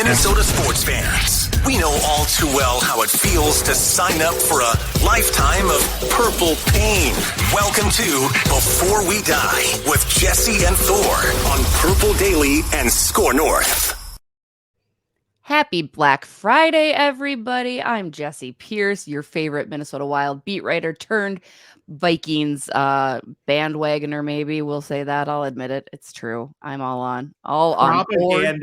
Minnesota sports fans, we know all too well how it feels to sign up for a lifetime of purple pain. Welcome to Before We Die with Jesse and Thor on Purple Daily and Score North. Happy Black Friday, everybody. I'm Jesse Pierce, your favorite Minnesota Wild beat writer turned Vikings bandwagoner, maybe. We'll say that. I'll admit it. It's true. I'm all on board.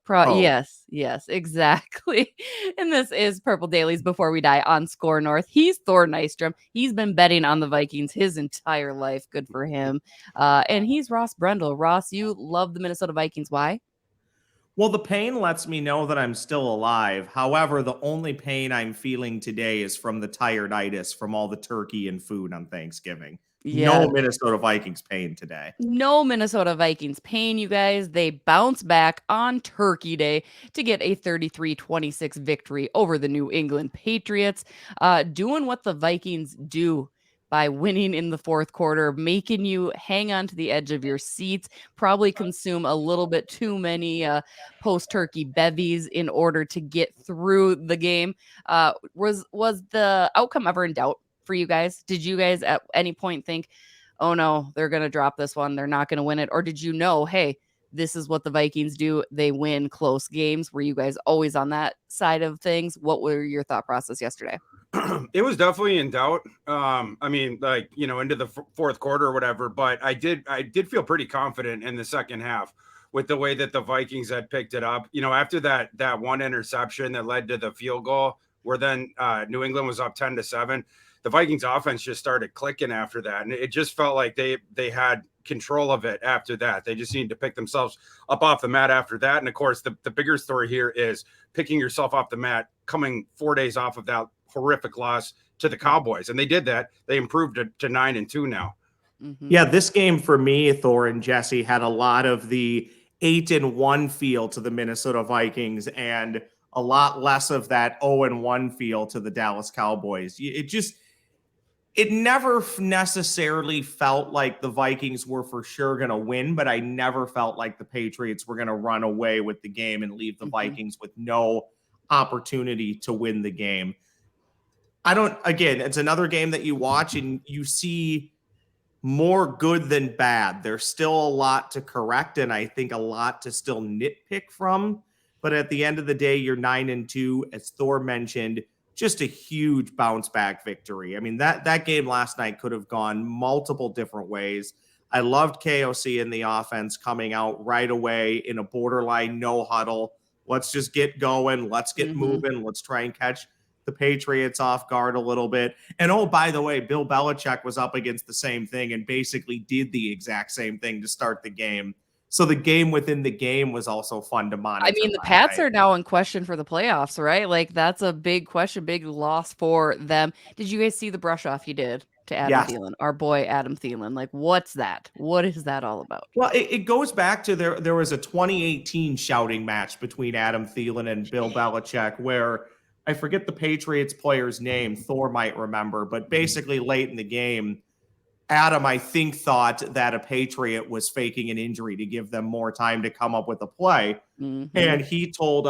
Yes, exactly. And this is Purple Dailies Before We Die on Score North. He's Thor Nystrom. He's been betting on the Vikings his entire life. Good for him. And he's Ross Brendel. Ross, you love the Minnesota Vikings. Why? Well, the pain lets me know that I'm still alive. However, the only pain I'm feeling today is from the tired-itis from all the turkey and food on Thanksgiving. Yeah. No Minnesota Vikings pain today. No Minnesota Vikings pain, you guys. They bounce back on Turkey Day to get a 33-26 victory over the New England Patriots, doing what the Vikings do by winning in the fourth quarter, making you hang on to the edge of your seats, probably consume a little bit too many post-turkey bevies in order to get through the game. Was the outcome ever in doubt for you guys? Did you guys at any point think, oh no, they're going to drop this one, they're not going to win it? Or did you know, hey, this is what the Vikings do, they win close games? Were you guys always on that side of things? What were your thought process yesterday? It was definitely in doubt. Into the fourth quarter or whatever, but I did feel pretty confident in the second half with the way that the Vikings had picked it up. After that one interception that led to the field goal, where then New England was up 10-7, the Vikings offense just started clicking after that. And it just felt like they had control of it after that. They just needed to pick themselves up off the mat after that. And of course, the bigger story here is picking yourself off the mat, coming 4 days off of that horrific loss to the Cowboys. And they did that. They improved to 9-2 now. Mm-hmm. Yeah, this game for me, Thor and Jesse, had a lot of the 8-1 feel to the Minnesota Vikings and a lot less of that 0-1 feel to the Dallas Cowboys. It never necessarily felt like the Vikings were for sure going to win, but I never felt like the Patriots were going to run away with the game and leave the Vikings with no opportunity to win the game. It's another game that you watch and you see more good than bad. There's still a lot to correct, and I think a lot to still nitpick from. But at the end of the day, you're 9-2, as Thor mentioned, just a huge bounce back victory. I mean, that game last night could have gone multiple different ways. I loved KOC in the offense coming out right away in a borderline no huddle. Let's just get going. Let's get moving. Let's try and catch the Patriots off guard a little bit. And oh, by the way, Bill Belichick was up against the same thing and basically did the exact same thing to start the game. So the game within the game was also fun to monitor. I mean, the Pats are now in question for the playoffs, right? Like, that's a big question, big loss for them. Did you guys see the brush off he did to Adam Thielen, our boy Adam Thielen? Like, what's that? What is that all about? Well, it goes back to there was a 2018 shouting match between Adam Thielen and Bill Belichick where I forget the Patriots player's name. Thor might remember, but basically late in the game, Adam, I think, thought that a Patriot was faking an injury to give them more time to come up with a play. Mm-hmm. And he told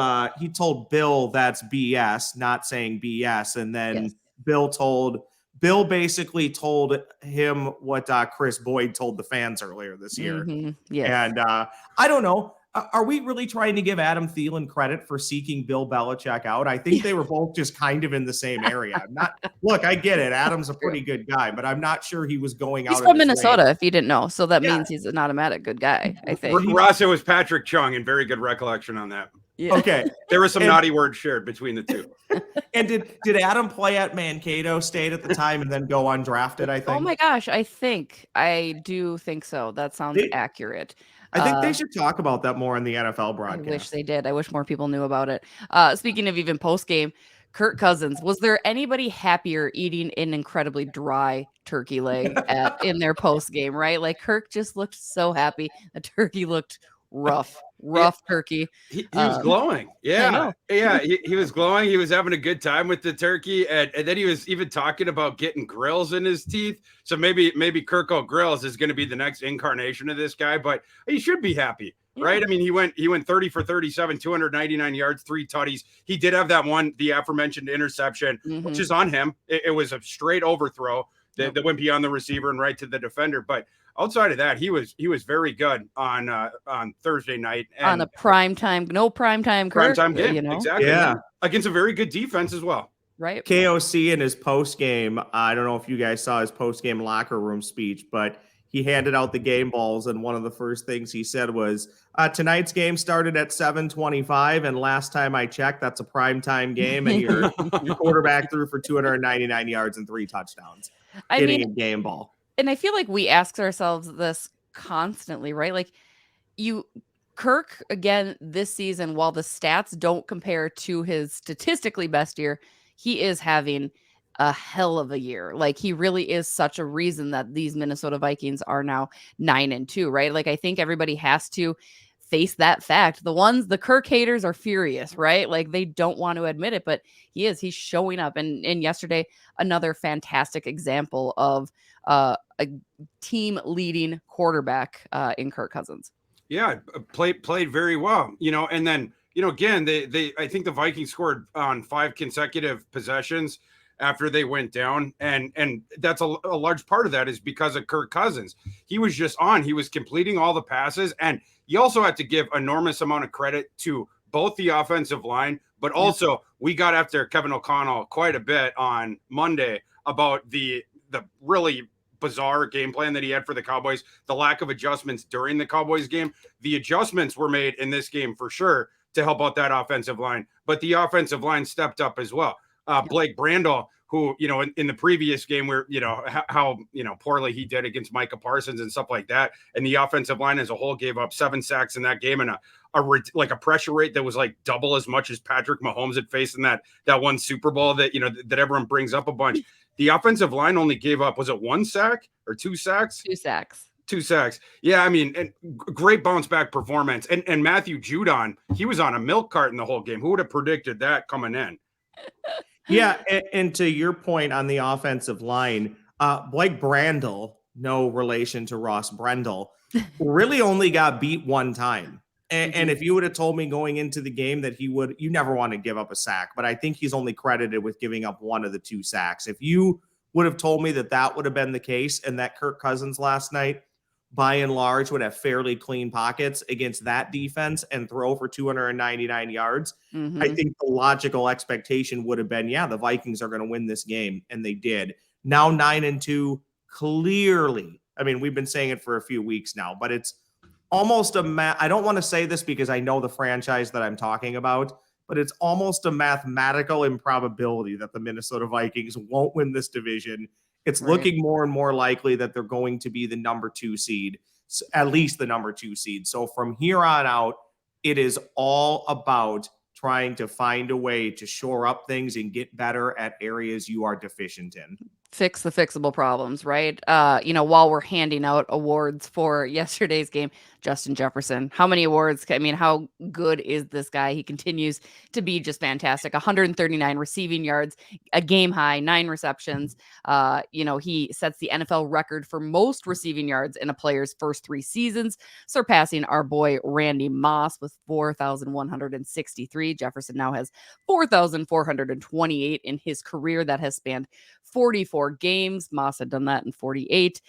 Bill that's BS, not saying BS. And then Bill basically told him what Chris Boyd told the fans earlier this year. Mm-hmm. Yes. And I don't know. Are we really trying to give Adam Thielen credit for seeking Bill Belichick out? I think they were both just kind of in the same area. Look, I get it. Adam's a pretty good guy, but I'm not sure he was going out. He's from Minnesota, if you didn't know. So that means he's an automatic good guy, I think. Ross, it was Patrick Chung, and very good recollection on that. Yeah. Okay. There was some naughty words shared between the two. And did Adam play at Mankato State at the time and then go undrafted, I think? Oh my gosh, I do think so. That sounds accurate. I think they should talk about that more on the NFL broadcast. I wish they did. I wish more people knew about it. Speaking of even post-game, Kirk Cousins, was there anybody happier eating an incredibly dry turkey leg in their post-game, right? Like, Kirk just looked so happy. The turkey looked rough turkey. He was glowing. Yeah. He was glowing. He was having a good time with the turkey. And then he was even talking about getting grills in his teeth. So maybe Kirko Grills is going to be the next incarnation of this guy, but he should be happy right? I mean, he went 30 for 37, 299 yards, 3 tutties. He did have that one, the aforementioned interception, which is on him. It was a straight overthrow that went beyond the receiver and right to the defender. But outside of that, he was very good on Thursday night. And on a no primetime game, you know? Exactly. Yeah. Against a very good defense as well. Right. KOC in his post game, I don't know if you guys saw his post game locker room speech, but he handed out the game balls, and one of the first things he said was, tonight's game started at 7:25, and last time I checked, that's a primetime game, and your quarterback threw for 299 yards and 3 touchdowns. Getting a game ball. And I feel like we ask ourselves this constantly, right? Like Kirk, again, this season, while the stats don't compare to his statistically best year, he is having a hell of a year. Like, he really is such a reason that these Minnesota Vikings are now 9-2, right? Like, I think everybody has to face that fact. The Kirk haters are furious, right? Like, they don't want to admit it, but he's showing up. And yesterday, another fantastic example of a team leading quarterback in Kirk Cousins. Yeah, played very well, and then, again, I think the Vikings scored on 5 consecutive possessions after they went down. And that's a large part of that is because of Kirk Cousins. He was just on. He was completing all the passes. And you also have to give enormous amount of credit to both the offensive line, but also we got after Kevin O'Connell quite a bit on Monday about the really bizarre game plan that he had for the Cowboys, the lack of adjustments during the Cowboys game. The adjustments were made in this game for sure to help out that offensive line, but the offensive line stepped up as well. Blake Brandel, who, in the previous game where, how poorly he did against Micah Parsons and stuff like that. And the offensive line as a whole gave up 7 sacks in that game and a pressure rate that was like double as much as Patrick Mahomes had faced in that one Super Bowl that, that everyone brings up a bunch. The offensive line only gave up, was it 1 sack or 2 sacks? 2 sacks. 2 sacks. Yeah, I mean, and great bounce back performance. And Matthew Judon, he was on a milk carton the whole game. Who would have predicted that coming in? Yeah, and to your point on the offensive line, Blake Brandel, no relation to Ross Brendel, really only got beat 1 time. And if you would have told me going into the game that you never want to give up a sack, but I think he's only credited with giving up 1 of the 2 sacks. If you would have told me that would have been the case and that Kirk Cousins last night, by and large, would have fairly clean pockets against that defense and throw for 299 yards, I think the logical expectation would have been, the Vikings are going to win this game, and they did. Now 9-2, clearly. I mean, we've been saying it for a few weeks now, but it's almost I don't want to say this because I know the franchise that I'm talking about, but it's almost a mathematical improbability that the Minnesota Vikings won't win this division. It's looking more and more likely that they're going to be the number 2 seed, at least the number 2 seed. So from here on out, it is all about trying to find a way to shore up things and get better at areas you are deficient in. Fix the fixable problems, right? While we're handing out awards for yesterday's game, Justin Jefferson, how many awards? I mean, how good is this guy? He continues to be just fantastic. 139 receiving yards, a game high, 9 receptions. He sets the NFL record for most receiving yards in a player's first 3 seasons, surpassing our boy Randy Moss with 4,163. Jefferson now has 4,428 in his career that has spanned 44 games. Moss had done that in 48.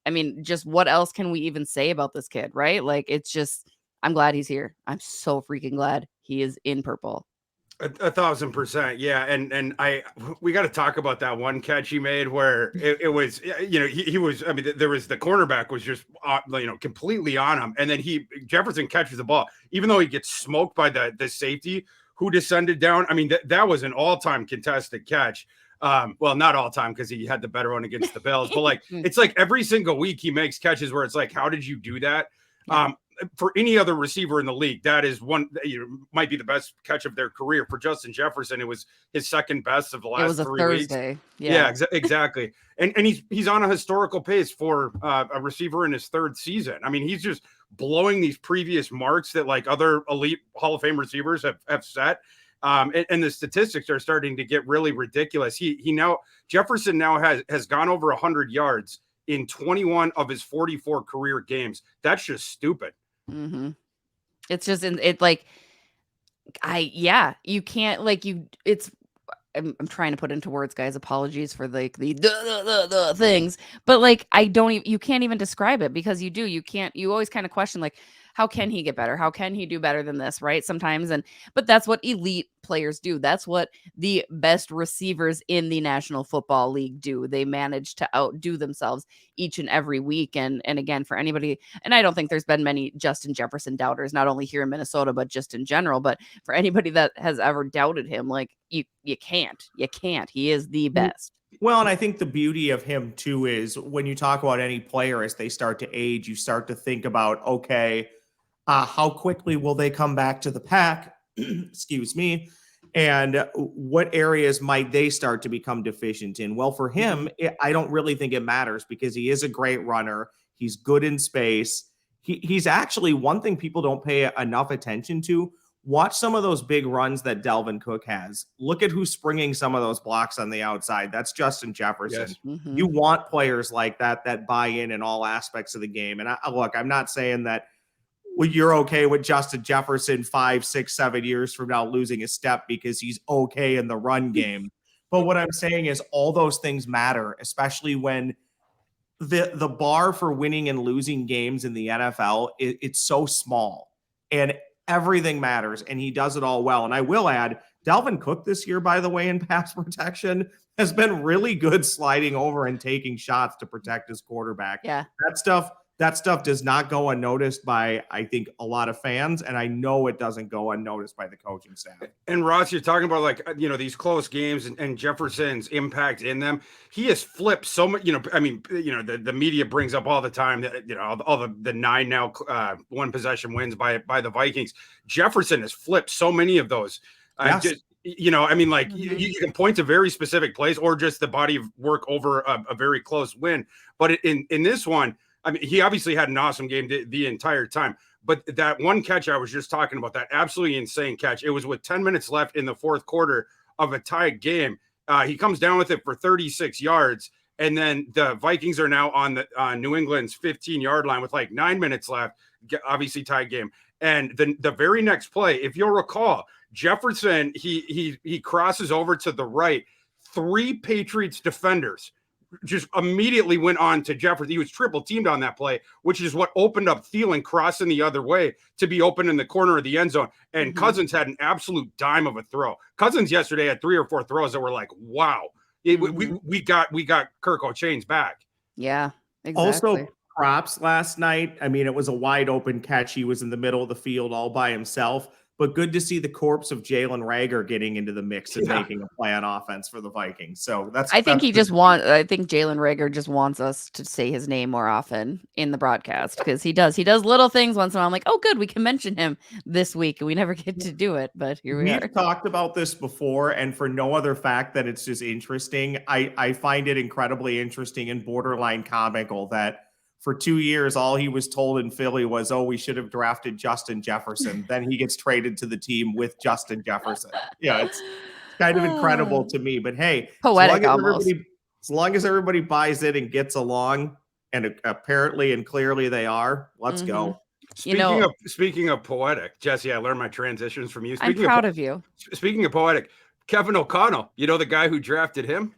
I mean, just what else can we even say about this kid, right? Like, it's just, I'm glad he's here. I'm so freaking glad he is in purple. 1,000%. Yeah. And we got to talk about that one catch he made where it was, he was, I mean, there was the cornerback was just, completely on him. And then Jefferson catches the ball, even though he gets smoked by the safety who descended down. I mean, that was an all-time contested catch. Well, not all time because he had the better one against the Bills, but it's like every single week he makes catches where it's like, how did you do that? For any other receiver in the league, that is one, might be the best catch of their career. For Justin Jefferson, it was his second best of the last 3 weeks. Thursday. Yeah, exactly. And he's on a historical pace for a receiver in his 3rd season. I mean, he's just blowing these previous marks that like other elite Hall of Fame receivers have set. And the statistics are starting to get really ridiculous. Jefferson now has gone over 100 yards in 21 of his 44 career games. That's just stupid. It's just it like you can't like you it's I'm trying to put into words, guys. Apologies for like the things, but like I don't even you can't even describe it because you can't you always kind of question like how can he get better? How can he do better than this? Right? Sometimes but that's what elite players do. That's what the best receivers in the National Football League do. They manage to outdo themselves each and every week. And again, for anybody, and I don't think there's been many Justin Jefferson doubters, not only here in Minnesota, but just in general. But for anybody that has ever doubted him, like you can't. He is the best. Well, and I think the beauty of him too is when you talk about any player as they start to age, you start to think about, okay, how quickly will they come back to the pack? Excuse me. And what areas might they start to become deficient in? Well, for him, I don't really think it matters because he is a great runner. He's good in space. He's actually one thing people don't pay enough attention to. Watch some of those big runs that Dalvin Cook has. Look at who's springing some of those blocks on the outside. That's Justin Jefferson. Yes. You want players like that buy in all aspects of the game. And look, I'm not saying that you're okay with Justin Jefferson 5, 6, 7 years from now losing a step because he's okay in the run game. But what I'm saying is all those things matter, especially when the bar for winning and losing games in the NFL, it's so small and everything matters, and he does it all well. And I will add, Dalvin Cook this year, by the way, in pass protection has been really good sliding over and taking shots to protect his quarterback. Yeah. That stuff does not go unnoticed by, I think, a lot of fans, and I know it doesn't go unnoticed by the coaching staff. And Ross, you're talking about like, these close games and Jefferson's impact in them. He has flipped so much, the media brings up all the time that, all the 9 now one possession wins by the Vikings. Jefferson has flipped so many of those. Yes. You can point to very specific plays or just the body of work over a very close win. But in this one, I mean, he obviously had an awesome game the entire time, but that one catch I was just talking about, that absolutely insane catch, it was with 10 minutes left in the fourth quarter of a tied game. He comes down with it for 36 yards, and then the Vikings are now on the New England's 15-yard line with like 9 minutes left, obviously tied game. And the very next play, if you'll recall, Jefferson, he crosses over to the right. 3 Patriots defenders just immediately went on to Jefferson. He was triple teamed on that play, which is what opened up Thielen crossing the other way to be open in the corner of the end zone. And Cousins had an absolute dime of a throw. Cousins yesterday had 3 or 4 throws that were like, wow, we got Kirk O'Chain's back. Yeah, exactly. Also, props last night. I mean, it was a wide open catch. He was in the middle of the field all by himself. But good to see the corpse of Jalen Reagor getting into the mix and making a play on offense for the Vikings. So I think Jalen Reagor just wants us to say his name more often in the broadcast because he does little things once in a while. I'm like, oh, good, we can mention him this week, and we never get to do it. But here we are. We've talked about this before, and for no other fact that it's just interesting, I find it incredibly interesting and borderline comical that for 2 years, all he was told in Philly was, oh, we should have drafted Justin Jefferson. Then he gets traded to the team with Justin Jefferson. Yeah, it's kind of incredible to me. But hey, poetic as long as everybody buys it and gets along, and apparently and clearly they are, let's go. Speaking of poetic, Jesse, I learned my transitions from you. I'm proud of you. Speaking of poetic, Kevin O'Connell, the guy who drafted him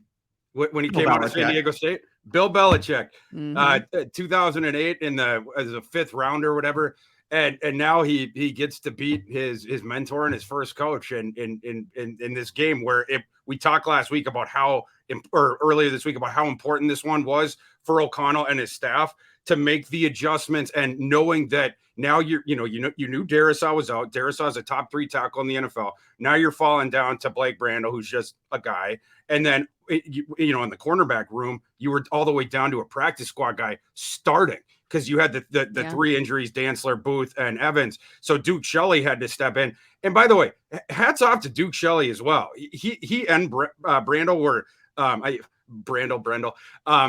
when he came out of San Diego State? Bill Belichick, 2008 as a 5th rounder or whatever, and now he gets to beat his mentor and his first coach in this game where we talked last week about earlier this week about how important this one was for O'Connell and his staff to make the adjustments, and knowing that now you knew Darrisaw was out. Darrisaw is a top 3 tackle in the NFL. Now you're falling down to Blake Brandel, who's just a guy, and then in the cornerback room, you were all the way down to a practice squad guy starting because you had the 3 injuries, Dantzler, Booth, and Evans. So Duke Shelley had to step in. And by the way, hats off to Duke Shelley as well. He and Brandel were Brandel,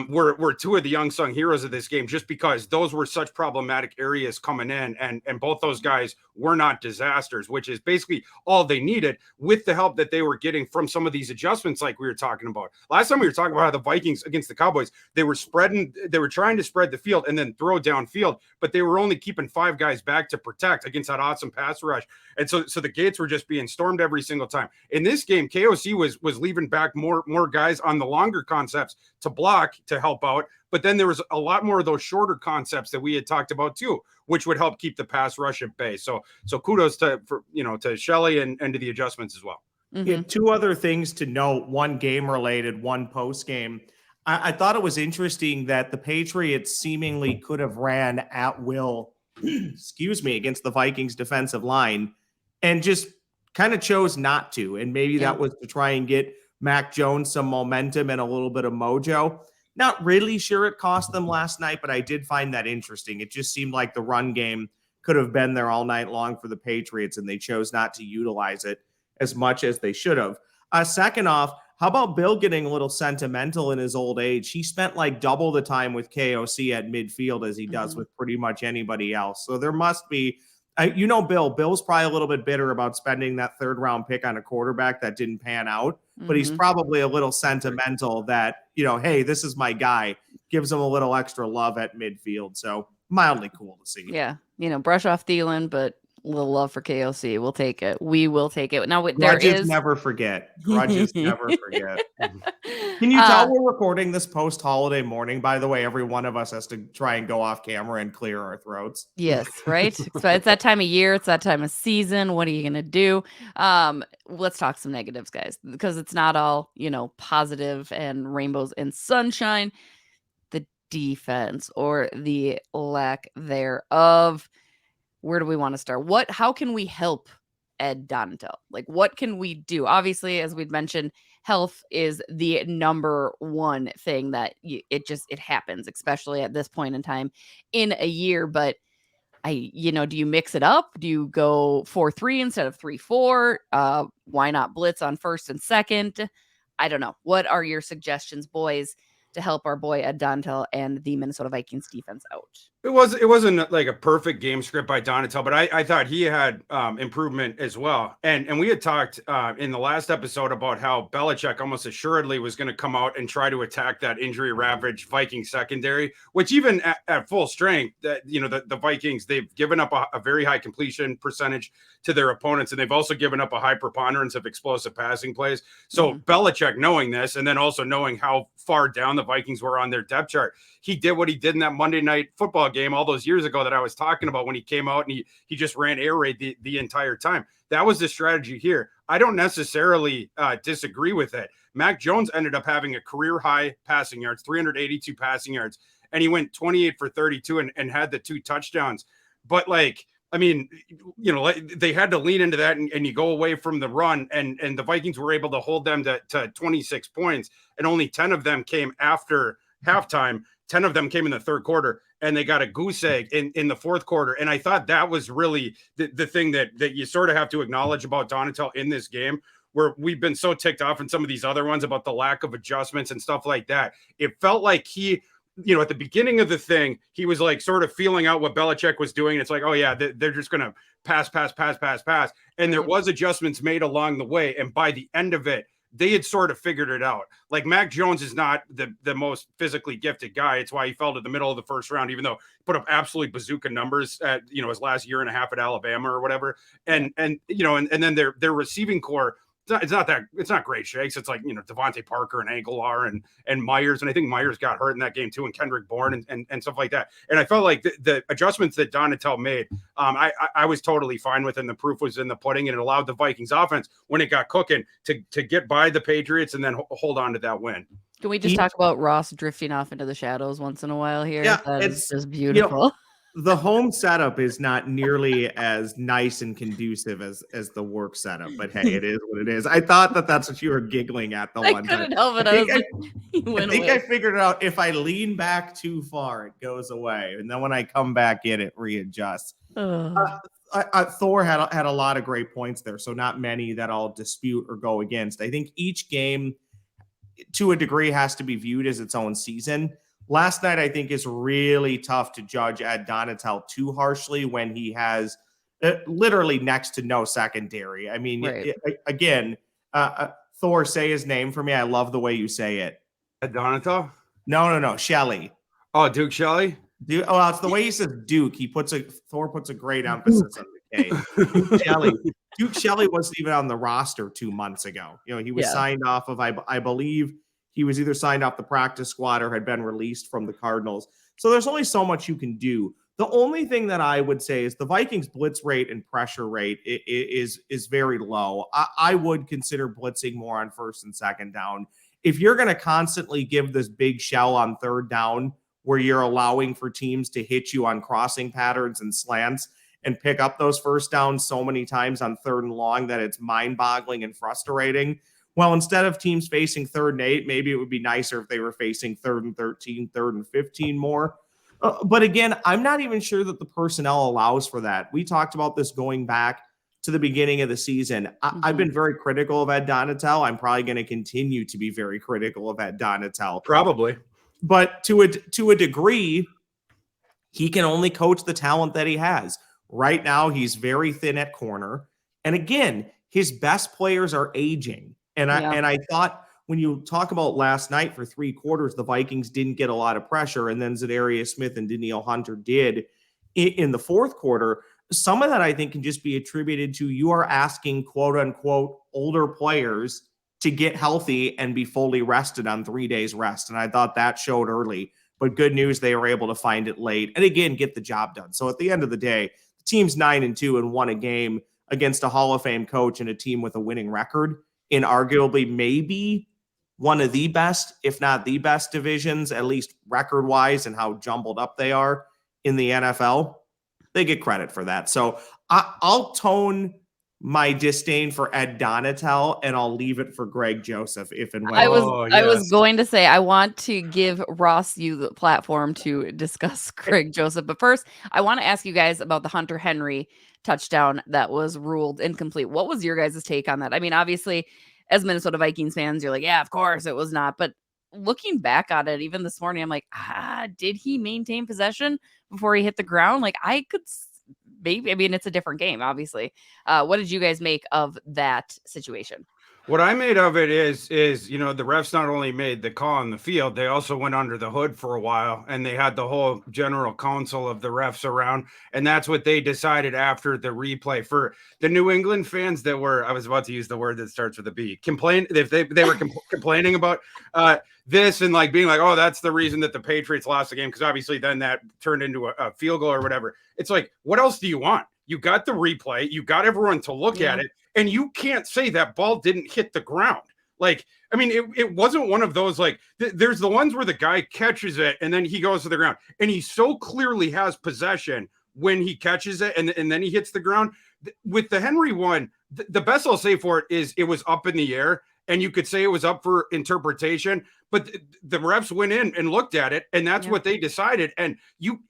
were two of the unsung heroes of this game, just because those were such problematic areas coming in, and both those guys were not disasters, which is basically all they needed, with the help that they were getting from some of these adjustments like we were talking about. Last time we were talking about how the Vikings against the Cowboys, they were trying to spread the field and then throw downfield, but they were only keeping 5 guys back to protect against that awesome pass rush. And so the gates were just being stormed every single time. In this game, KOC was leaving back more guys on the longer concepts to block, to help out. But then there was a lot more of those shorter concepts that we had talked about too, which would help keep the pass rush at bay. So kudos to Shelley and to the adjustments as well. Mm-hmm. Yeah, 2 other things to note, one game related, one post game. I thought it was interesting that the Patriots seemingly could have ran at will, against the Vikings defensive line, and just kind of chose not to. And maybe that was to try and get Mac Jones some momentum and a little bit of mojo. Not really sure it cost them last night, but I did find that interesting. It just seemed like the run game could have been there all night long for the Patriots, and they chose not to utilize it as much as they should have. Second off, how about Bill getting a little sentimental in his old age? He spent like double the time with KOC at midfield as he does with pretty much anybody else. So there must be, Bill's probably a little bit bitter about spending that 3rd round pick on a quarterback that didn't pan out, but he's probably a little sentimental that, hey, this is my guy, gives him a little extra love at midfield. So mildly cool to see. Yeah. Brush off Thielen, but a little love for KOC. We'll take it. We will take it. Now, Grudges never forget. Grudges never forget. Can you tell we're recording this post-holiday morning? By the way, every one of us has to try and go off camera and clear our throats. Yes, right? So it's that time of year. It's that time of season. What are you going to do? Let's talk some negatives, guys, because it's not all, positive and rainbows and sunshine. The defense, or the lack thereof. Where do we want to start? How can we help Ed Donatel? Like, what can we do? Obviously, as we'd mentioned, health is the number one thing that it happens, especially at this point in time in a year. But do you mix it up? Do you go 4-3 instead of 3-4? Why not blitz on 1st and 2nd? I don't know. What are your suggestions, boys, to help our boy Ed Donatel and the Minnesota Vikings defense out? It wasn't like a perfect game script by Donatel, but I thought he had improvement as well. And we had talked in the last episode about how Belichick almost assuredly was going to come out and try to attack that injury ravaged Viking secondary, which even at full strength, the Vikings, they've given up a very high completion percentage to their opponents, and they've also given up a high preponderance of explosive passing plays. So Belichick, knowing this, and then also knowing how far down the Vikings were on their depth chart, he did what he did in that Monday Night Football game all those years ago that I was talking about, when he came out and he just ran air raid the entire time. That was the strategy here. I don't necessarily disagree with it. Mac Jones ended up having a career high passing yards, 382 passing yards, and he went 28 for 32 and had the 2 touchdowns. But they had to lean into that, and you go away from the run, and the Vikings were able to hold them to 26 points, and only 10 of them came after halftime. 10 of them came in the 3rd quarter, and they got a goose egg in the 4th quarter. And I thought that was really the thing that you sort of have to acknowledge about Donatel in this game, where we've been so ticked off in some of these other ones about the lack of adjustments and stuff like that. It felt like he, at the beginning of the thing, he was like sort of feeling out what Belichick was doing. It's like, oh yeah, they're just going to pass. And there was adjustments made along the way. And by the end of it, they had sort of figured it out. Like, Mac Jones is not the most physically gifted guy. It's why he fell to the middle of the 1st round, even though he put up absolutely bazooka numbers at, his last year and a half at Alabama or whatever. And then their receiving core, it's not great shakes. It's like, Devontae Parker and Aguilar and Myers. And I think Myers got hurt in that game too, and Kendrick Bourne and stuff like that. And I felt like the adjustments that Donatel made, I was totally fine with, and the proof was in the pudding, and it allowed the Vikings offense, when it got cooking, to get by the Patriots and then hold on to that win. Can we just talk about Ross drifting off into the shadows once in a while here? Yeah, it's just beautiful. The home setup is not nearly as nice and conducive as the work setup, but hey, it is what it is. I thought that's what you were giggling at the one time. I couldn't help it. I figured it out. If I lean back too far, it goes away, and then when I come back in, it readjusts. Thor had a lot of great points there, so not many that I'll dispute or go against. I think each game to a degree, has to be viewed as its own season. Last night, I think, is really tough to judge Ed Donatel too harshly when he has literally next to no secondary. I mean, Right. again, Thor, say his name for me. I love the way you say it. Ed Donatel? No. Shelley. Oh, Duke Shelley? Duke. Oh, well, it's the way he says Duke. Thor puts a great emphasis on the K. Duke Shelley. Duke Shelley wasn't even on the roster 2 months ago. He was signed off of, I believe he was either signed off the practice squad or had been released from the Cardinals. So there's only so much you can do. The only thing that I would say is the Vikings blitz rate and pressure rate is very low. I would consider blitzing more on first and second down. If you're going to constantly give this big shell on third down, where you're allowing for teams to hit you on crossing patterns and slants and pick up those first downs so many times on third and long that it's mind-boggling and frustrating. Well, instead of teams facing 3rd and 8, maybe it would be nicer if they were facing 3rd and 13, 3rd and 15 more. But again, I'm not even sure that the personnel allows for that. We talked about this going back to the beginning of the season. I've been very critical of Ed Donatel. I'm probably going to continue to be very critical of Ed Donatel. Probably. But to a degree, he can only coach the talent that he has. Right now, he's very thin at corner. And again, his best players are aging. And I thought when you talk about last night for 3 quarters, the Vikings didn't get a lot of pressure. And then Zadarius Smith and Danielle Hunter did in the 4th quarter. Some of that, I think, can just be attributed to you are asking, quote unquote, older players to get healthy and be fully rested on 3 days rest. And I thought that showed early, but good news, they were able to find it late and again, get the job done. So at the end of the day, the team's 9-2 and won a game against a Hall of Fame coach and a team with a winning record in arguably maybe one of the best, if not the best divisions, at least record wise and how jumbled up they are in the NFL. They get credit for that. So I'll tone my disdain for Ed Donatel, and I'll leave it for Greg Joseph if and when. I was going to say I want to give Ross you the platform to discuss Greg Joseph, but first I want to ask you guys about the Hunter Henry touchdown that was ruled incomplete. What was your guys' take on that? I mean, obviously, as Minnesota Vikings fans, you're like, yeah, of course it was not. But looking back on it, even this morning, I'm like, did he maintain possession before he hit the ground? Like, I could. Maybe, I mean, it's a different game, obviously. What did you guys make of that situation? What I made of it is, the refs not only made the call on the field, they also went under the hood for a while, and they had the whole general council of the refs around, and that's what they decided after the replay. For the New England fans that were, I was about to use the word that starts with a B, if they were complaining about this and like being like, oh, that's the reason that the Patriots lost the game, because obviously then that turned into a field goal or whatever. It's like, what else do you want? You got the replay, you got everyone to look at it, and you can't say that ball didn't hit the ground. Like, I mean, it wasn't one of those, like, there's the ones where the guy catches it and then he goes to the ground, and he so clearly has possession when he catches it and then he hits the ground. With the Henry one, the best I'll say for it is it was up in the air, and you could say it was up for interpretation, but the refs went in and looked at it, and that's what they decided. And you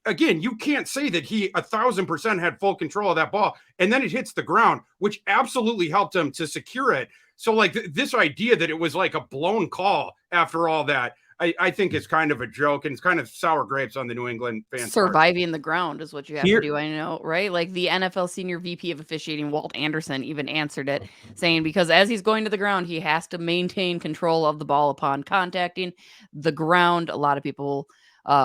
can't say that he 1,000% had full control of that ball, and then it hits the ground, which absolutely helped him to secure it. So like this idea that it was like a blown call after all that, I think is kind of a joke, and it's kind of sour grapes on the New England fans. Surviving the ground is what you have to do. I know, right? Like the NFL senior VP of officiating, Walt Anderson, even answered it, saying because as he's going to the ground, he has to maintain control of the ball upon contacting the ground. A lot of people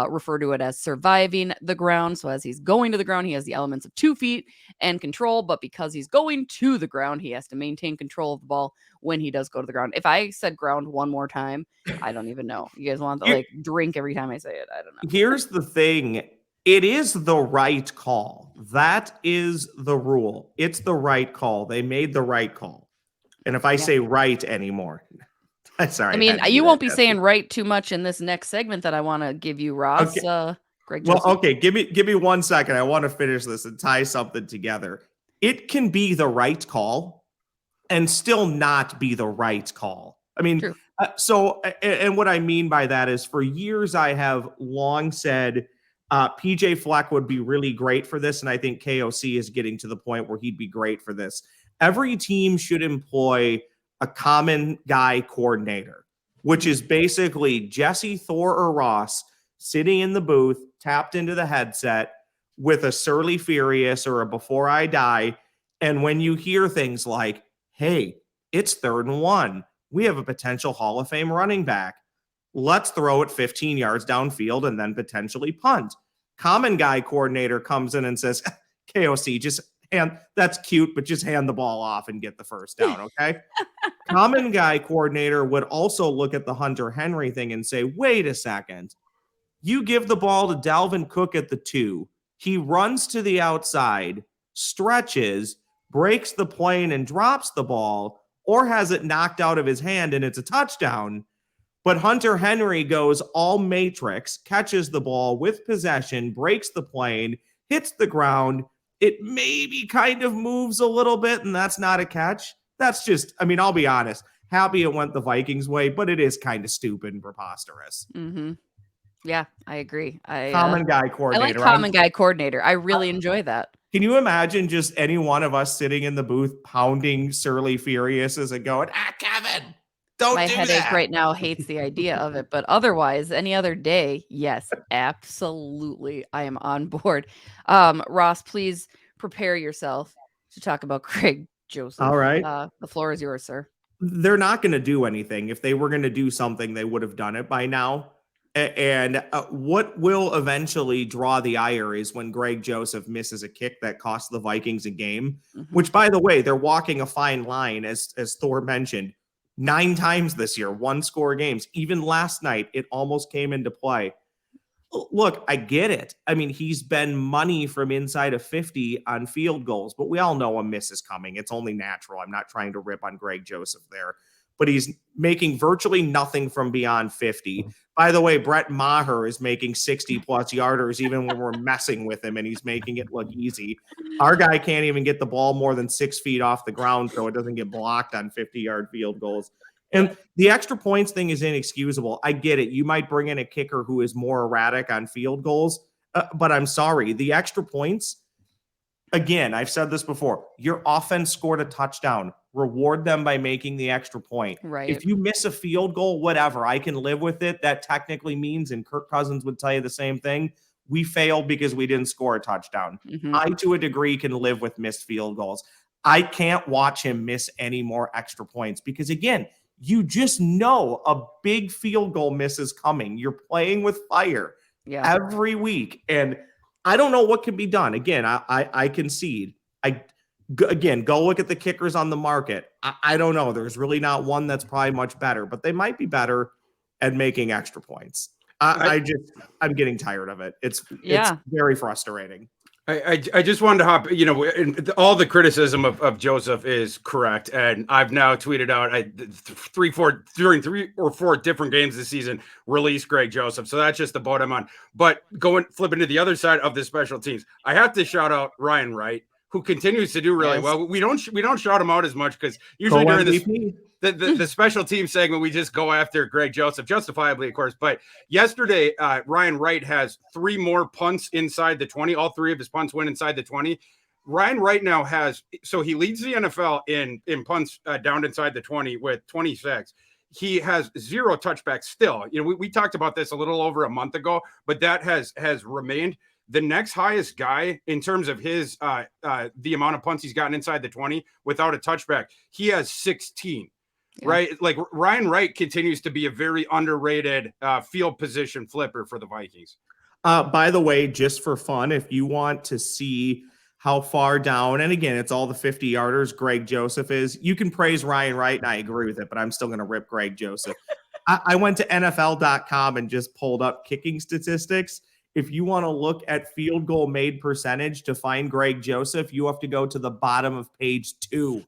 refer to it as surviving the ground. So as he's going to the ground, he has the elements of 2 feet and control, but because he's going to the ground, he has to maintain control of the ball when he does go to the ground. If I said ground one more time, I don't even know. You guys want to like drink every time I say it? I don't know. Here's the thing. It is the right call. That is the rule. It's the right call. They made the right call. And if I say right anymore, sorry. I mean, you won't be saying right too much in this next segment that I want to give you, Ross. Okay. Greg Joseph. Well, Joseph. okay. Give me 1 second. I want to finish this and tie something together. It can be the right call and still not be the right call. I mean, and what I mean by that is for years I have long said PJ Fleck would be really great for this, and I think KOC is getting to the point where he'd be great for this. Every team should employ a common guy coordinator. which is basically Jesse, Thor, or Ross sitting in the booth, tapped into the headset with a Surly Furious or a Before I Die. And when you hear things like, hey, it's 3rd and 1, we have a potential Hall of Fame running back. Let's throw it 15 yards downfield and then potentially punt. Common guy coordinator comes in and says, KOC, just hand, that's cute, but just hand the ball off and get the first down, okay? Common guy coordinator would also look at the Hunter Henry thing and say, wait a second. You give the ball to Dalvin Cook at the 2. He runs to the outside, stretches, breaks the plane and drops the ball, or has it knocked out of his hand and it's a touchdown. But Hunter Henry goes all matrix, catches the ball with possession, breaks the plane, hits the ground. It maybe kind of moves a little bit, and that's not a catch. That's just, I mean, I'll be honest, happy it went the Vikings way, but it is kind of stupid and preposterous. Mm-hmm. Yeah, I agree. Common guy coordinator. I like common guy coordinator. I really enjoy that. Can you imagine just any one of us sitting in the booth pounding Surly Furiouses and going, Kevin, don't My do headache that. right now hates the idea of it, but otherwise, any other day, yes, absolutely, I am on board. Ross, please prepare yourself to talk about Craig Joseph. All right. The floor is yours, sir. They're not going to do anything. If they were going to do something, they would have done it by now. And what will eventually draw the ire is when Greg Joseph misses a kick that cost the Vikings a game, which, by the way, they're walking a fine line, as Thor mentioned, 9 times this year, 1-score games. Even last night, it almost came into play. Look, I get it. I mean, he's been money from inside of 50 on field goals, but we all know a miss is coming. It's only natural. I'm not trying to rip on Greg Joseph there, but he's making virtually nothing from beyond 50. By the way, Brett Maher is making 60-plus yarders even when we're messing with him, and he's making it look easy. Our guy can't even get the ball more than 6 feet off the ground so it doesn't get blocked on 50-yard field goals. And the extra points thing is inexcusable. I get it. You might bring in a kicker who is more erratic on field goals, but I'm sorry. The extra points, again, I've said this before, your offense scored a touchdown. Reward them by making the extra point. Right. If you miss a field goal, whatever, I can live with it. That technically means, and Kirk Cousins would tell you the same thing, we failed because we didn't score a touchdown. I, to a degree, can live with missed field goals. I can't watch him miss any more extra points because, again, you just know a big field goal miss is coming. You're playing with fire every week. And I don't know what can be done. Again, I concede. Go look at the kickers on the market. I don't know. There's really not one that's probably much better, but they might be better at making extra points. I'm getting tired of it. It's very frustrating. I just wanted to hop, all the criticism of Joseph is correct. And I've now tweeted out during 3 or 4 different games this season, release Greg Joseph. So that's just the boat I'm on. But flipping to the other side of the special teams, I have to shout out Ryan Wright, who continues to do really well. We don't shout him out as much because usually during the special team segment, we just go after Greg Joseph, justifiably, of course. But yesterday, Ryan Wright has 3 more punts inside the 20. All 3 of his punts went inside the 20. Ryan Wright now he leads the NFL in punts down inside the 20 with 26. He has 0 touchbacks still. We talked about this a little over a month ago, but that has remained. The next highest guy in terms of his the amount of punts he's gotten inside the 20 without a touchback, he has 16. Yeah. Right? Like Ryan Wright continues to be a very underrated field position flipper for the Vikings. By the way, just for fun, if you want to see how far down, and again, it's all the 50-yarders Greg Joseph is, you can praise Ryan Wright, and I agree with it, but I'm still going to rip Greg Joseph. I went to NFL.com and just pulled up kicking statistics. If you want to look at field goal made percentage to find Greg Joseph, you have to go to the bottom of page 2.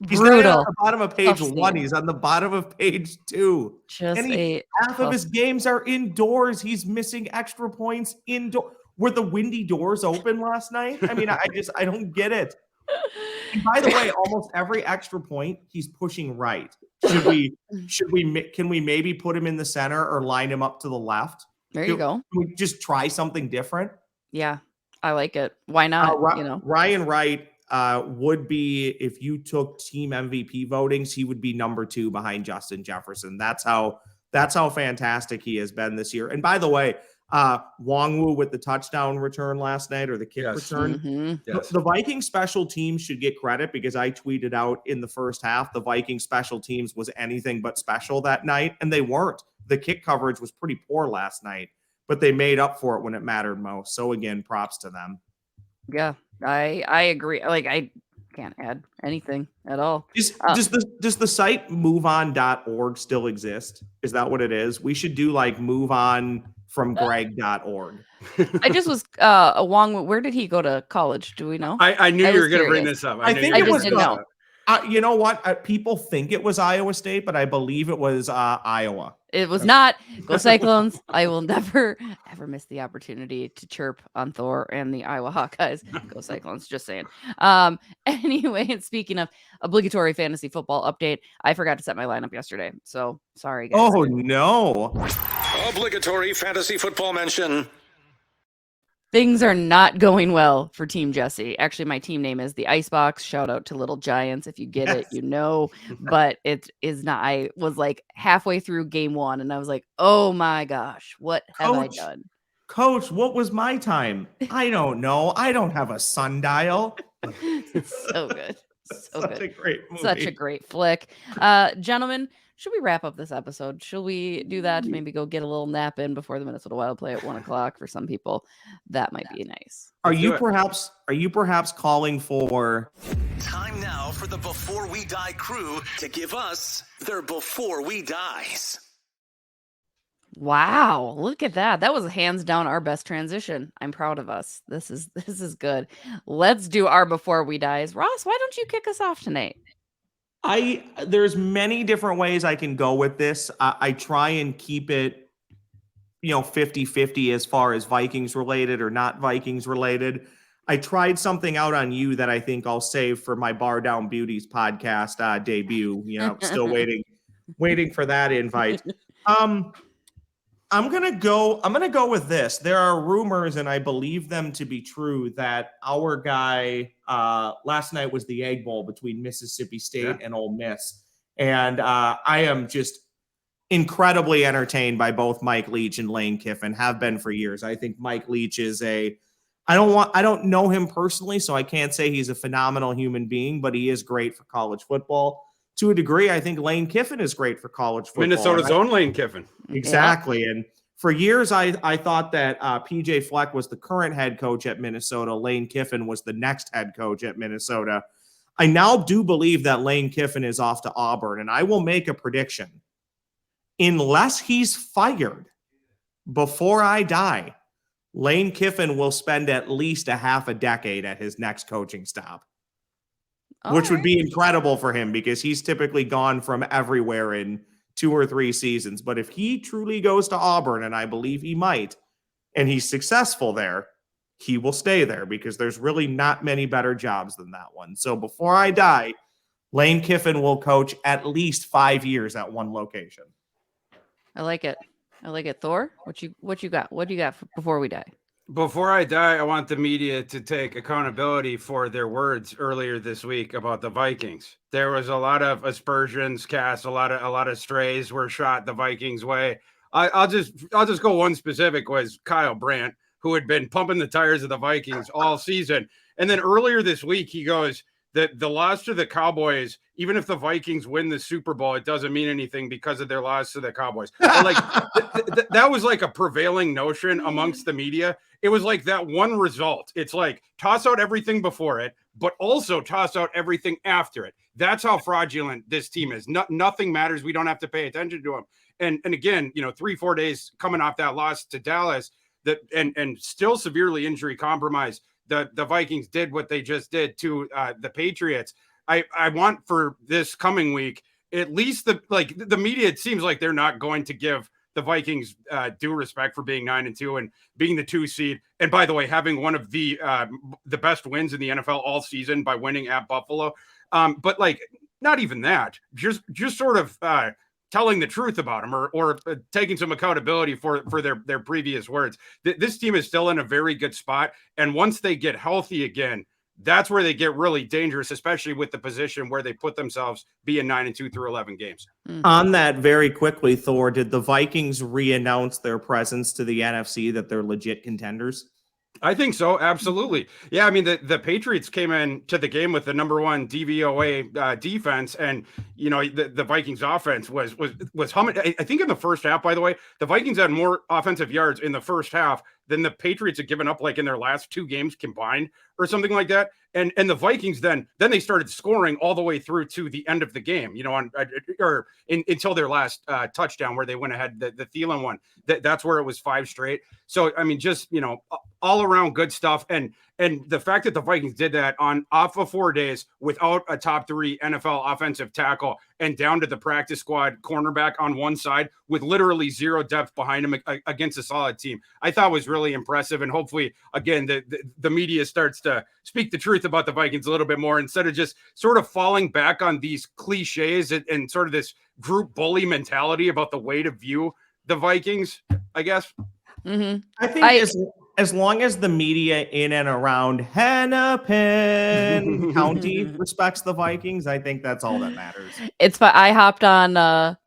He's not on the bottom of page 1. He's on the bottom of page 2. Half of his games are indoors. He's missing extra points indoors. Were the windy doors open last night? I mean, I don't get it. And by the way, almost every extra point, he's pushing right. Can we maybe put him in the center or line him up to the left? There you go. Can we just try something different? Yeah, I like it. Why not? Ryan Wright, would be, if you took team MVP votings, he would be number 2 behind Justin Jefferson. That's how fantastic he has been this year. And by the way, Wongwu with the touchdown return last night, or the kick return. Mm-hmm. Yes. The Viking special teams should get credit, because I tweeted out in the first half the Viking special teams was anything but special that night, and they weren't. The kick coverage was pretty poor last night, but they made up for it when it mattered most. So again, props to them. Yeah, I agree. Like, I can't add anything at all. Does the site moveon.org still exist? Is that what it is? We should do like moveonfromgreg.org. I just was Wong. Where did he go to college? Do we know? I knew you were going to bring this up. I think I it just was didn't know. You know what? People think it was Iowa State, but I believe it was Iowa. It was not. Go Cyclones. I will never, ever miss the opportunity to chirp on Thor and the Iowa Hawkeyes. Go Cyclones, just saying. Anyway, and speaking of obligatory fantasy football update, I forgot to set my lineup yesterday. So sorry, guys. Oh, no. Obligatory fantasy football mention. Things are not going well for Team Jesse. Actually, my team name is the Icebox. Shout out to Little Giants. If you get it, you know. But it is not. I was like halfway through game 1, and I was like, oh my gosh, what have I done? Coach, what was my time? I don't know. I don't have a sundial. It's so good. So Such good. a great movie. Such a great flick. Gentlemen, should we wrap up this episode? Should we do that? Maybe go get a little nap in before the Minnesota Wild play at 1:00 for some people. That might be nice. Are you perhaps calling for Time now for the Before We Die crew to give us their Before We Dies. Wow, look at that. That was hands down our best transition. I'm proud of us. This is good. Let's do our Before We Dies. Ross, why don't you kick us off tonight? There's many different ways I can go with this. I try and keep it, 50-50 as far as Vikings related or not Vikings related. I tried something out on you that I think I'll save for my Bar Down Beauties podcast debut. Still waiting for that invite. I'm gonna go with this. There are rumors, and I believe them to be true, that our guy last night was the Egg Bowl between Mississippi State and Ole Miss, and I am just incredibly entertained by both Mike Leach and Lane Kiffin. Have been for years. I think Mike Leach is I don't know him personally, so I can't say he's a phenomenal human being, but he is great for college football. To a degree, I think Lane Kiffin is great for college football. Minnesota's own Lane Kiffin. Exactly. And for years, I thought that PJ Fleck was the current head coach at Minnesota. Lane Kiffin was the next head coach at Minnesota. I now do believe that Lane Kiffin is off to Auburn, and I will make a prediction. Unless he's fired before I die, Lane Kiffin will spend at least a half a decade at his next coaching stop. Which would be incredible for him, because he's typically gone from everywhere in 2 or 3 seasons. But if he truly goes to Auburn, and I believe he might, and he's successful there, he will stay there, because there's really not many better jobs than that one. So before I die, Lane Kiffin will coach at least 5 years at one location. I like it. Thor, what you got? What do you got before we die? Before I die, I want the media to take accountability for their words earlier this week about the Vikings. There was a lot of aspersions cast, a lot of strays were shot the Vikings' way. I'll just go one specific, was Kyle Brandt, who had been pumping the tires of the Vikings all season. And then earlier this week, he goes that the loss to the Cowboys, even if the Vikings win the Super Bowl, it doesn't mean anything because of their loss to the Cowboys. Like that was like a prevailing notion amongst the media. It was like that one result. It's like toss out everything before it, but also toss out everything after it. That's how fraudulent this team is. Nothing matters. We don't have to pay attention to them. And again, 3-4 days coming off that loss to Dallas, and still severely injury compromised. The Vikings did what they just did to the Patriots. I want for this coming week, at least the media, it seems like they're not going to give the Vikings due respect for being 9-2 and being the 2 seed. And by the way, having one of the best wins in the NFL all season by winning at Buffalo. But like, not even that, just sort of telling the truth about them or taking some accountability for their previous words. This team is still in a very good spot. And once they get healthy again, that's where they get really dangerous, especially with the position where they put themselves being 9-2 through 11 games. On that, very quickly, Thor, did the Vikings re-announce their presence to the NFC that they're legit contenders? I think so. Absolutely. Yeah. I mean, the Patriots came in to the game with the number one DVOA defense. And, the Vikings offense was humming. I think in the first half, by the way, the Vikings had more offensive yards in the first half than the Patriots had given up like in their last 2 games combined or something like that. And the Vikings then they started scoring all the way through to the end of the game, until their last touchdown where they went ahead, the Thielen one. That's where it was 5 straight. So, I mean, just, all around good stuff. And the fact that the Vikings did that off of 4 days without a top 3 NFL offensive tackle and down to the practice squad cornerback on one side with literally 0 depth behind him against a solid team, I thought was really impressive. And hopefully, again, the media starts to speak the truth about the Vikings a little bit more instead of just sort of falling back on these cliches and sort of this group bully mentality about the way to view the Vikings, I guess. Mm-hmm. I think as long as the media in and around Hennepin County respects the Vikings, I think that's all that matters. It's fun. I hopped on a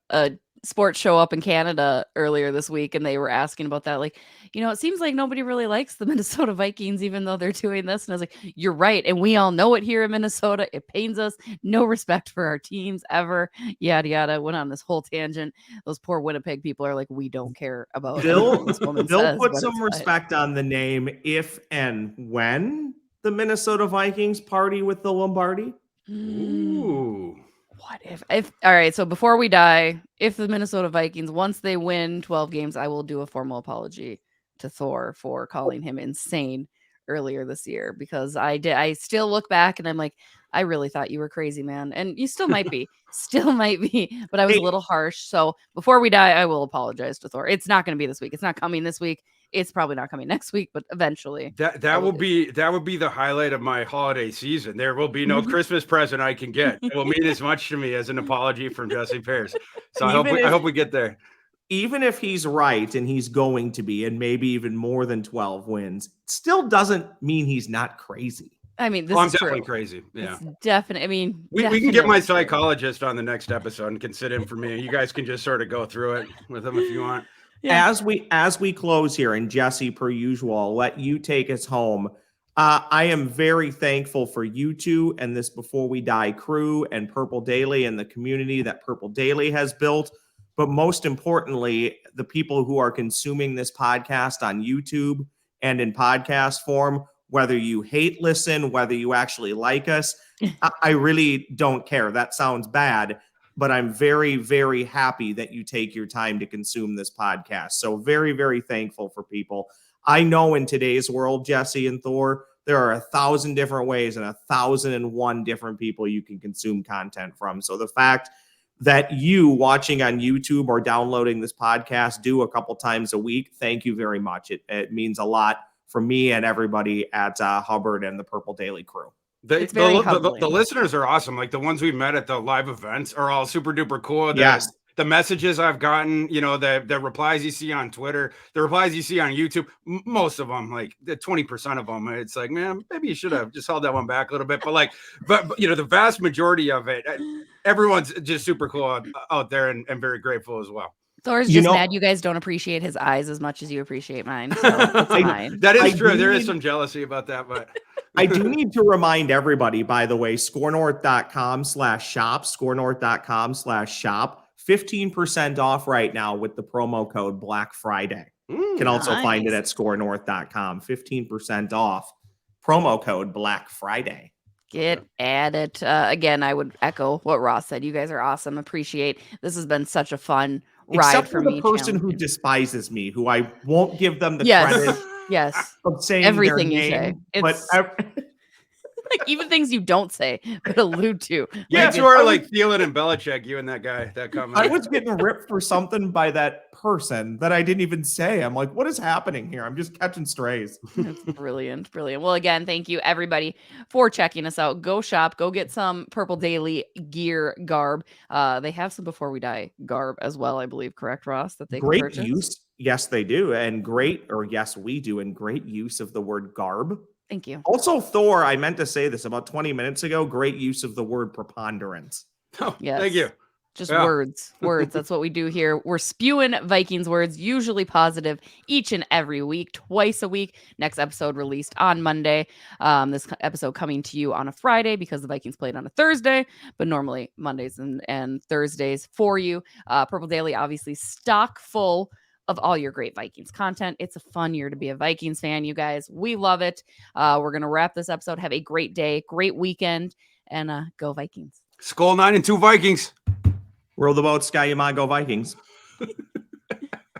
sports show up in Canada earlier this week, and they were asking about that. Like, it seems like nobody really likes the Minnesota Vikings, even though they're doing this. And I was like, you're right. And we all know it here in Minnesota. It pains us. No respect for our teams ever. Yada, yada. Went on this whole tangent. Those poor Winnipeg people are like, we don't care about They'll this woman put says, some respect on the name if and when the Minnesota Vikings party with the Lombardi. Ooh. What if all right, so before we die, if the Minnesota Vikings, once they win 12 games, I will do a formal apology to Thor for calling him insane earlier this year, because I still look back and I'm like, I really thought you were crazy, man. And you still might be, but I was a little harsh. So before we die, I will apologize to Thor. It's not going to be this week. It's not coming this week. It's probably not coming next week, but eventually. That would be the highlight of my holiday season. There will be no Christmas present I can get. It will mean as much to me as an apology from Jesse Pierce. So I hope we get there. Even if he's right, and he's going to be, and maybe even more than 12 wins, still doesn't mean he's not crazy. I mean, I'm definitely crazy. Yeah, definitely. I mean, we can get my psychologist on the next episode and can sit in for me. You guys can just sort of go through it with him if you want. Yeah. As we close here, and Jesse, per usual, I'll let you take us home. I am very thankful for you two and this Before We Die crew and Purple Daily and the community that Purple Daily has built. But most importantly, the people who are consuming this podcast on YouTube and in podcast form, whether you listen, whether you actually like us, I really don't care. That sounds bad. But I'm very, very happy that you take your time to consume this podcast. So very, very thankful for people. I know in today's world, Jesse and Thor, there are 1,000 different ways and 1,001 different people you can consume content from. So the fact that you watching on YouTube or downloading this podcast do a couple times a week, thank you very much. It means a lot for me and everybody at Hubbard and the Purple Daily crew. The listeners are awesome. Like the ones we met at the live events are all super duper cool. Yes. The messages I've gotten, the replies you see on Twitter, the replies you see on YouTube, most of them, like the 20% of them, it's like, man, maybe you should have just held that one back a little bit. But the vast majority of it, everyone's just super cool out there and very grateful as well. Thor's just mad you guys don't appreciate his eyes as much as you appreciate mine. So it's fine. That is true. There is some jealousy about that, but I do need to remind everybody, by the way, scorenorth.com/shop, scorenorth.com/shop, 15% off right now with the promo code Black Friday. You can also find it at scorenorth.com, 15% off, promo code Black Friday. Get at it. Again, I would echo what Ross said. You guys are awesome. Appreciate. This has been such a fun ride Except for the me. person who despises me, who I won't give them the yes. credit yes. of saying everything their you name, say. It's like even things you don't say but allude to. Yeah, it's more like Thielen and Belichick, you and that guy, that comment. I was getting ripped for something by that person that I didn't even say. I'm like, what is happening here? I'm just catching strays. It's brilliant. Brilliant. Well, again, thank you everybody for checking us out. Go shop, go get some Purple Daily gear garb. They have some Before We Die garb as well, I believe, correct, Ross? That they great can purchase? Use. Yes, they do. And great, or yes, we do. And great use of the word garb. Thank you. Also, Thor, I meant to say this about 20 minutes ago. Great use of the word preponderance. Oh, Yes. thank you. Just Yeah. words. That's what we do here. We're spewing Vikings words, usually positive, each and every week, twice a week. Next episode released on Monday. This episode coming to you on a Friday because the Vikings played on a Thursday, but normally Mondays and Thursdays for you. Purple Daily, obviously stock full of all your great Vikings content. It's a fun year to be a Vikings fan, you guys. We love it. We're going to wrap this episode. Have a great day, great weekend, and go Vikings. Skull 9-2 Vikings. Roll the boat, Sky Yamago Vikings.